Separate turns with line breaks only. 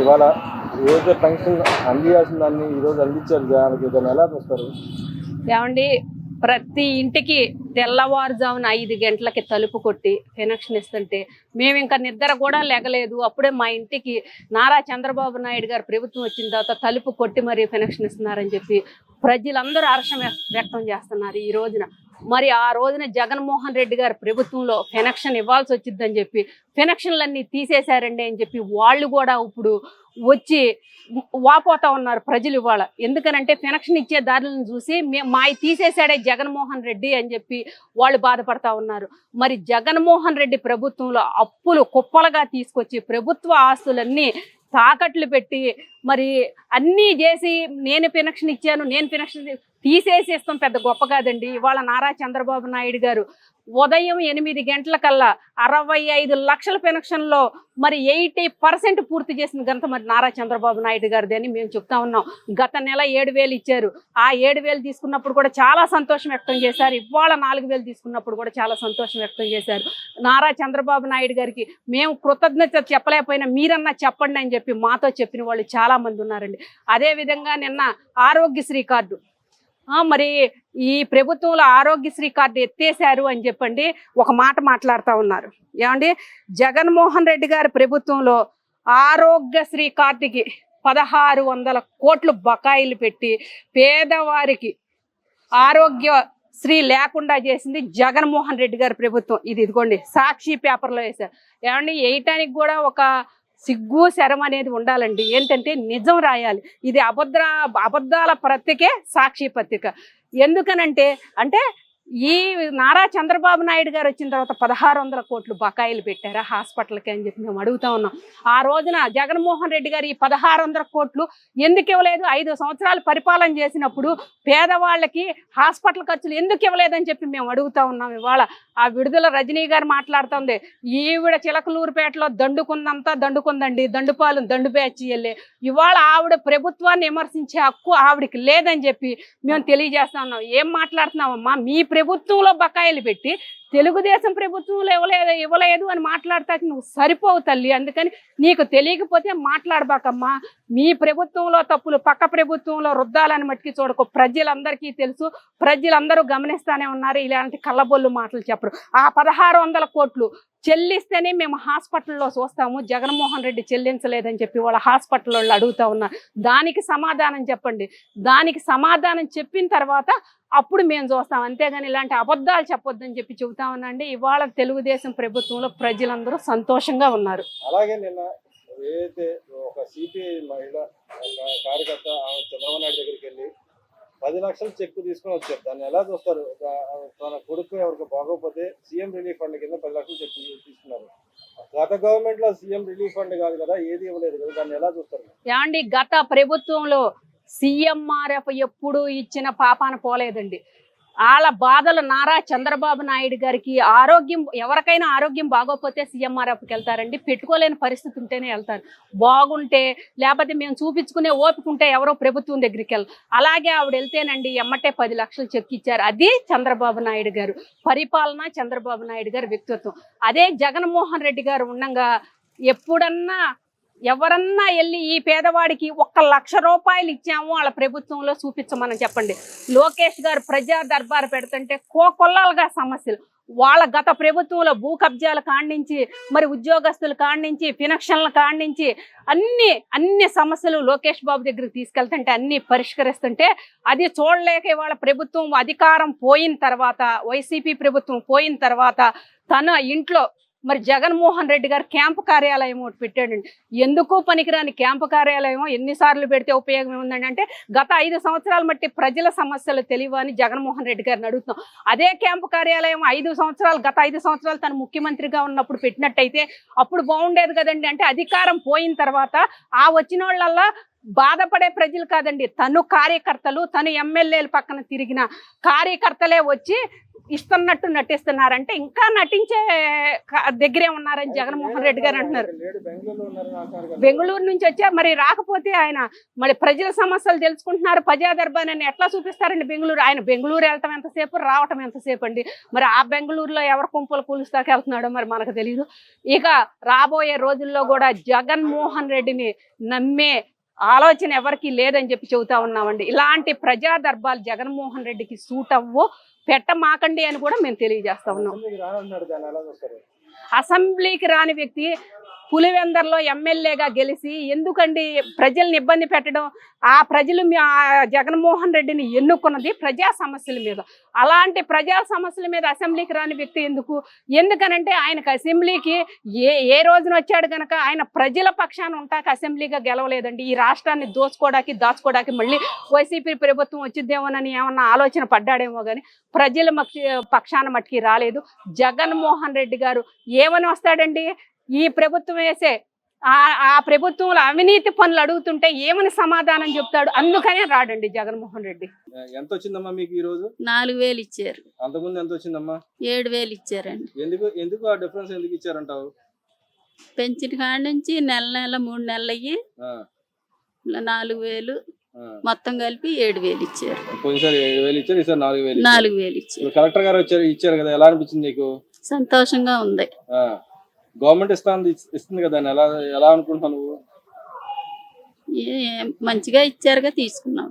ఇవాళ ఏదైతే పెన్షన్ అందియాల్సిన దాన్ని ఈరోజు అందించారు జనానికి, దాన్ని ఎలా చూస్తారు?
ఏమండి, ప్రతి ఇంటికి తెల్లవారుజామున 5 గంటలకి తలుపు కొట్టి పెన్షన్ ఇస్తుంటే మేము ఇంకా నిద్ర కూడా లేగలేదు. అప్పుడే మా ఇంటికి నారా చంద్రబాబు నాయుడు గారు ప్రభుత్వం వచ్చిన తర్వాత తలుపు కొట్టి మరీ పెన్షన్ ఇస్తున్నారని చెప్పి ప్రజలందరూ హర్షం వ్యక్తం చేస్తున్నారు ఈ రోజున. మరి ఆ రోజున జగన్మోహన్ రెడ్డి గారు ప్రభుత్వంలో పెన్షన్ ఇవ్వాల్సి వచ్చిందని చెప్పి పెన్షన్లన్నీ తీసేశారండి అని చెప్పి వాళ్ళు కూడా ఇప్పుడు వచ్చి వాపోతా ఉన్నారు ప్రజలు ఇవాళ. ఎందుకనంటే పెన్షన్ ఇచ్చే దారులను చూసి మావి తీసేశాడే జగన్మోహన్ రెడ్డి అని చెప్పి వాళ్ళు బాధపడతా ఉన్నారు. మరి జగన్మోహన్ రెడ్డి ప్రభుత్వంలో అప్పులు కుప్పలుగా తీసుకొచ్చి ప్రభుత్వ ఆస్తులన్నీ తాకట్లు పెట్టి మరి అన్నీ చేసి నేను పెన్షన్ ఇచ్చాను, నేను పెన్షన్ తీసేసి ఇస్తాం పెద్ద గొప్ప కాదండి. ఇవాళ నారా చంద్రబాబు నాయుడు గారు ఉదయం 8 గంటలకల్లా 65 లక్షల పెన్షన్లో మరి 80% పూర్తి చేసిన ఘనత మరి నారా చంద్రబాబు నాయుడు గారిది అని మేము చెప్తా ఉన్నాం. గత నెల 7,000 ఇచ్చారు. ఆ 7,000 తీసుకున్నప్పుడు కూడా చాలా సంతోషం వ్యక్తం చేశారు. ఇవాళ 4,000 తీసుకున్నప్పుడు కూడా చాలా సంతోషం వ్యక్తం చేశారు. నారా చంద్రబాబు నాయుడు గారికి మేము కృతజ్ఞత చెప్పలేకపోయినా మీరన్నా చెప్పండి అని చెప్పి మాతో చెప్పిన వాళ్ళు చాలా మంది ఉన్నారండి. అదేవిధంగా నిన్న ఆరోగ్యశ్రీ కార్డు మరి ఈ ప్రభుత్వంలో ఆరోగ్యశ్రీ కార్డు ఎత్తేసారు అని చెప్పండి ఒక మాట మాట్లాడుతూ ఉన్నారు. ఏమండి, జగన్మోహన్ రెడ్డి గారి ప్రభుత్వంలో ఆరోగ్యశ్రీ కార్డుకి 1,600 కోట్లు బకాయిలు పెట్టి పేదవారికి ఆరోగ్యశ్రీ లేకుండా చేసింది జగన్మోహన్ రెడ్డి గారి ప్రభుత్వం. ఇదిగోండి సాక్షి పేపర్లో వేశారు. ఏమండి, వేయటానికి కూడా ఒక సిగ్గు శరం అనేది ఉండాలండి. ఏంటంటే నిజం రాయాలి. ఇది అబద్ధాల పత్రికే సాక్షి పత్రిక. ఎందుకనంటే ఈ నారా చంద్రబాబు నాయుడు గారు వచ్చిన తర్వాత 1,600 కోట్లు బకాయిలు పెట్టారా హాస్పిటల్కి అని చెప్పి మేము అడుగుతా ఉన్నాం. ఆ రోజున జగన్మోహన్ రెడ్డి గారు ఈ 1,600 కోట్లు ఎందుకు ఇవ్వలేదు? 5 సంవత్సరాలు పరిపాలన చేసినప్పుడు పేదవాళ్ళకి హాస్పిటల్ ఖర్చులు ఎందుకు ఇవ్వలేదని చెప్పి మేము అడుగుతా ఉన్నాం. ఇవాళ ఆ విడుదల రజనీ గారు మాట్లాడుతుంది, ఈవిడ చిలకలూరుపేటలో దండుకుందండి, దండుపాలు దండుపేచి వెళ్ళే. ఇవాళ ఆవిడ ప్రభుత్వాన్ని విమర్శించే హక్కు ఆవిడకి లేదని చెప్పి మేము తెలియజేస్తా ఉన్నాం. ఏం మాట్లాడుతున్నామమ్మా? మీ ప్రభుత్వంలో బకాయిలు పెట్టి తెలుగుదేశం ప్రభుత్వంలో ఇవ్వలేదు అని మాట్లాడతాకి నువ్వు సరిపోవు తల్లి. అందుకని నీకు తెలియకపోతే మాట్లాడబాకమ్మా. మీ ప్రభుత్వంలో తప్పులు పక్క ప్రభుత్వంలో రుద్దాలని మట్టికి చూడకు. ప్రజలందరికీ తెలుసు, ప్రజలందరూ గమనిస్తానే ఉన్నారు. ఇలాంటి కళ్ళబొల్లు మాటలు చెప్పరు. ఆ 1,600 కోట్లు చెల్లిస్తేనే మేము హాస్పిటల్లో చూస్తాము, జగన్మోహన్ రెడ్డి చెల్లించలేదని చెప్పి వాళ్ళ హాస్పిటల్ వాళ్ళు అడుగుతా ఉన్నారు. దానికి సమాధానం చెప్పండి. దానికి సమాధానం చెప్పిన తర్వాత అప్పుడు మేము చూస్తాం. అంతేగాని ఇలాంటి అబద్ధాలు చెప్పొద్దని చెప్పి చెబుతా ఉన్నాండి. ఇవాళ తెలుగుదేశం ప్రభుత్వంలో ప్రజలందరూ సంతోషంగా ఉన్నారు.
అలాగే నిన్న ఏదైతే ఒక సిపిఐ మహిళ కార్యకర్త చంద్రబాబు నాయుడు దగ్గరికి వెళ్ళి 10 లక్షల చెక్ తీసుకొని వచ్చారు. దాన్ని ఎలా చూస్తారు? తన కొడుకు ఎవరికి బాగోకపోతే సీఎం రిలీఫ్ ఫండ్ కింద 10 లక్షలు చెక్ తీసుకున్నారు. గత గవర్నమెంట్ లో సీఎం రిలీఫ్ ఫండ్ కాదు కదా, ఏది ఇవ్వలేదు కదా, దాన్ని ఎలా చూస్తారు?
ఏమండి, గత ప్రభుత్వంలో సీఎంఆర్ఎఫ్ ఎప్పుడు ఇచ్చిన పాపాన పోలేదండి. వాళ్ళ బాధలు నారా చంద్రబాబు నాయుడు గారికి ఎవరికైనా ఆరోగ్యం బాగోకపోతే సీఎంఆర్ఎఫ్కి వెళ్తారండి. పెట్టుకోలేని పరిస్థితి ఉంటేనే వెళ్తారు. బాగుంటే లేకపోతే మేము చూపించుకునే ఓపిక ఉంటే ఎవరో ప్రభుత్వం దగ్గరికి వెళ్ళాలి. అలాగే ఆవిడ వెళ్తేనండి ఎమ్మటే 10 లక్షలు చెక్ ఇచ్చారు. అది చంద్రబాబు నాయుడు గారు పరిపాలన, చంద్రబాబు నాయుడు గారి వ్యక్తిత్వం. అదే జగన్మోహన్ రెడ్డి గారు ఉండగా ఎప్పుడన్నా ఎవరన్నా వెళ్ళి ఈ పేదవాడికి 1 లక్ష రూపాయలు ఇచ్చాము వాళ్ళ ప్రభుత్వంలో చూపించమని చెప్పండి. లోకేష్ గారు ప్రజా దర్బారు పెడుతుంటే కోకొల్లాలుగా సమస్యలు. వాళ్ళ గత ప్రభుత్వంలో భూ కబ్జాల కాడ్నించి మరి ఉద్యోగస్తుల కాడ్నించి పెన్షన్ల కాడ్నించి అన్ని సమస్యలు లోకేష్ బాబు దగ్గరికి తీసుకెళ్తుంటే అన్ని పరిష్కరిస్తుంటే అది చూడలేక వాళ్ళ ప్రభుత్వం అధికారం పోయిన తర్వాత, వైసీపీ ప్రభుత్వం పోయిన తర్వాత తన ఇంట్లో మరి జగన్మోహన్ రెడ్డి గారు క్యాంపు కార్యాలయం ఒకటి పెట్టాడండి. ఎందుకు పనికిరాని క్యాంపు కార్యాలయం ఎన్నిసార్లు పెడితే ఉపయోగం ఉందండి అంటే గత 5 సంవత్సరాలు మట్టి ప్రజల సమస్యలు తెలియవని జగన్మోహన్ రెడ్డి గారిని అడుగుతున్నాం. అదే క్యాంపు కార్యాలయం గత 5 సంవత్సరాలు తను ముఖ్యమంత్రిగా ఉన్నప్పుడు పెట్టినట్టయితే అప్పుడు బాగుండేది కదండి. అంటే అధికారం పోయిన తర్వాత ఆ వచ్చిన వాళ్ళల్లా బాధపడే ప్రజలు కాదండి, తను కార్యకర్తలు, తను ఎమ్మెల్యేల పక్కన తిరిగిన కార్యకర్తలే వచ్చి ఇస్తున్నట్టు నటిస్తున్నారంటే ఇంకా నటించే దగ్గరే ఉన్నారని జగన్మోహన్ రెడ్డి గారు అంటున్నారు.
లేడు, బెంగళూరులో ఉన్నారని అంటున్నారు కదా.
బెంగళూరు నుంచి వచ్చారు, మరి రాకపోతే ఆయన మరి ప్రజల సమస్యలు తెలుసుకుంటున్నారు, ప్రజా దర్బారాన్ని ఎట్లా చూపిస్తారండి బెంగళూరు? ఆయన బెంగళూరు వెళ్ళటం ఎంతసేపు, రావటం ఎంతసేపు అండి? మరి ఆ బెంగళూరులో ఎవరు కుంపలు కూలుస్తాకి వెళ్తున్నాడో మరి మనకు తెలియదు. ఇక రాబోయే రోజుల్లో కూడా జగన్మోహన్ రెడ్డిని నమ్మే ఆలోచన ఎవరికి లేదని చెప్పి చెబుతా ఉన్నామండి. ఇలాంటి ప్రజా దర్బాలు జగన్మోహన్ రెడ్డికి సూట్ అవ్వో, పెట్టమాకండి అని కూడా మేము తెలియజేస్తా ఉన్నాం.
అసెంబ్లీకి రానంటున్నాడు, దాన్ని ఎలా చూస్తారు?
అసెంబ్లీకి రాని వ్యక్తి పులివెందర్లో ఎమ్మెల్యేగా గెలిచి ఎందుకండి ప్రజల్ని ఇబ్బంది పెట్టడం? ఆ ప్రజలు జగన్మోహన్ రెడ్డిని ఎన్నుకున్నది ప్రజా సమస్యల మీద. అలాంటి ప్రజా సమస్యల మీద అసెంబ్లీకి రాని వ్యక్తి ఎందుకు? ఎందుకనంటే ఆయనకు అసెంబ్లీకి ఏ రోజున వచ్చాడు కనుక ఆయన ప్రజల పక్షాన ఉంటాక అసెంబ్లీగా గెలవలేదండి. ఈ రాష్ట్రాన్ని దోచుకోవడానికి దాచుకోవడానికి మళ్ళీ వైసీపీ ప్రభుత్వం వచ్చిద్దేమోనని ఏమన్నా ఆలోచన పడ్డాడేమో కానీ ప్రజల పక్షాన మట్టికి రాలేదు. జగన్మోహన్ రెడ్డి గారు ఏమని వస్తాడండి? ఈ ప్రభుత్వం వేసే ఆ ప్రభుత్వంలో అవినీతి పనులు అడుగుతుంటే ఏమని సమాధానం చెప్తాడు? అందుకనే రాడండి జగన్మోహన్ రెడ్డి.
ఎంత వచ్చిందమ్మా మీకు ఈ రోజు?
4,000 ఇచ్చారు.
అంతకుముందు ఎంత వచ్చిందమ్మా?
7,000 ఇచ్చారండి.
ఎందుకు ఆ డిఫరెన్స్ ఎందుకు ఇచ్చారంటావు?
పెంచిన కాడ నుంచి నెల 3 నెలలు అయ్యి 4,000 మొత్తం కలిపి 7,000 ఇచ్చారు.
పోయినసారి 7,000 ఇచ్చారు, ఈసారి 4,000.
4,000 ఇచ్చారు.
కలెక్టర్ గారు ఇచ్చారు కదా, ఎలా అనిపించింది నీకు?
సంతోషంగా ఉంది.
గవర్నమెంట్ ఇస్తుంది కదా, ఎలా ఎలా అనుకుంటున్నావు నువ్వు?
మంచిగా ఇచ్చారుగా తీసుకున్నాం.